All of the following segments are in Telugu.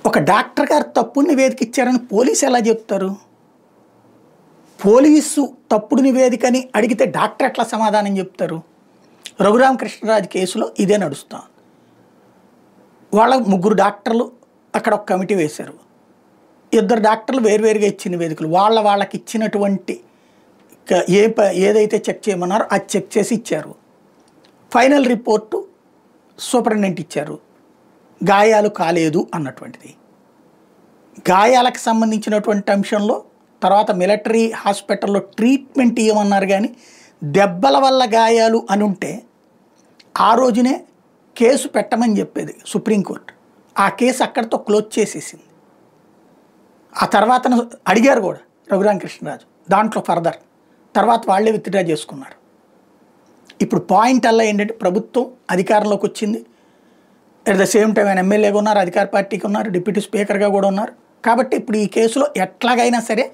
ఒక డాక్టర్ గారు తప్పుడు నివేదిక ఇచ్చారని పోలీసు ఎలా చెప్తారు? పోలీసు తప్పుడు నివేదికని అడిగితే డాక్టర్ ఎట్లా సమాధానం చెప్తారు? రఘురామకృష్ణరాజు కేసులో ఇదే నడుస్తాం. వాళ్ళ 3 డాక్టర్లు అక్కడ ఒక కమిటీ వేశారు. 2 డాక్టర్లు వేరువేరుగా ఇచ్చిన నివేదికలు వాళ్ళకి ఇచ్చినటువంటి ఏదైతే చెక్ చేయమన్నారో అది చెక్ చేసి ఇచ్చారు. ఫైనల్ రిపోర్టు సూపరింటెండెంట్ ఇచ్చారు, గాయాలు కాలేదు అన్నటువంటిది. గాయాలకు సంబంధించినటువంటి అంశంలో తర్వాత మిలిటరీ హాస్పిటల్లో ట్రీట్మెంట్ ఇవ్వమన్నారు. కానీ దెబ్బల వల్ల గాయాలు అని ఉంటే ఆ రోజునే కేసు పెట్టమని చెప్పేది సుప్రీంకోర్టు. ఆ కేసు అక్కడితో క్లోజ్ చేసేసింది. ఆ తర్వాత అడిగారు కూడా రఘురామకృష్ణరాజు దాంట్లో ఫర్దర్, తర్వాత వాళ్ళే విత్డ్రా చేసుకున్నారు. ఇప్పుడు పాయింట్ అలా ఏంటంటే ప్రభుత్వం అధికారంలోకి వచ్చింది, అట్ ద సేమ్ టైం ఆయన ఎమ్మెల్యేగా ఉన్నారు, అధికార పార్టీకి ఉన్నారు, డిప్యూటీ స్పీకర్గా కూడా ఉన్నారు. కాబట్టి ఇప్పుడు ఈ కేసులో ఎట్లాగైనా సరే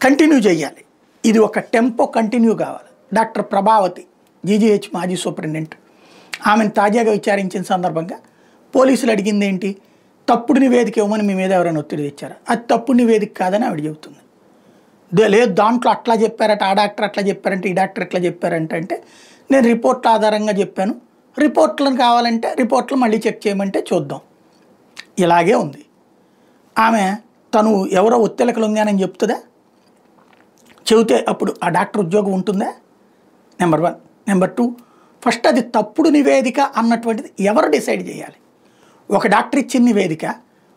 కంటిన్యూ చేయాలి. ఇది ఒక టెంపో కంటిన్యూ కావాలి. డాక్టర్ ప్రభావతి జీజీహెచ్ మాజీ సూపరింటెండెంట్, ఆమెను తాజాగా విచారించిన సందర్భంగా పోలీసులు అడిగింది ఏంటి, తప్పుడు నివేదిక ఇవ్వమని మీ మీద ఎవరైనా ఒత్తిడి తెచ్చారా? అది తప్పుడు నివేదిక కాదని ఆవిడ చెబుతుంది. లేదు దాంట్లో అట్లా చెప్పారట, ఆ డాక్టర్ అట్లా చెప్పారంటే, ఈ డాక్టర్ ఎట్లా చెప్పారంటే అంటే నేను రిపోర్ట్ల ఆధారంగా చెప్పాను, రిపోర్ట్లను కావాలంటే రిపోర్ట్లు మళ్ళీ చెక్ చేయమంటే చూద్దాం. ఇలాగే ఉంది. ఆమె తను ఎవరో ఒత్తిళ్ళకు లొంగానని చెప్తుందా? చెబితే అప్పుడు ఆ డాక్టర్ ఉద్యోగం ఉంటుందా? నెంబర్ 1. నెంబర్ 2, ఫస్ట్ అది తప్పుడు నివేదిక అన్నటువంటిది ఎవరు డిసైడ్ చేయాలి? ఒక డాక్టర్ ఇచ్చిన నివేదిక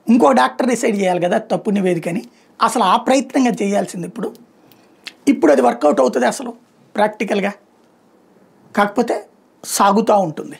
ఇంకో డాక్టర్ డిసైడ్ చేయాలి కదా తప్పుడు నివేదిక అని. అసలు ఆ ప్రయత్నంగా చేయాల్సింది ఇప్పుడు అది వర్కౌట్ అవుతుంది అసలు ప్రాక్టికల్గా? కాకపోతే సాగుతూ ఉంటుంది.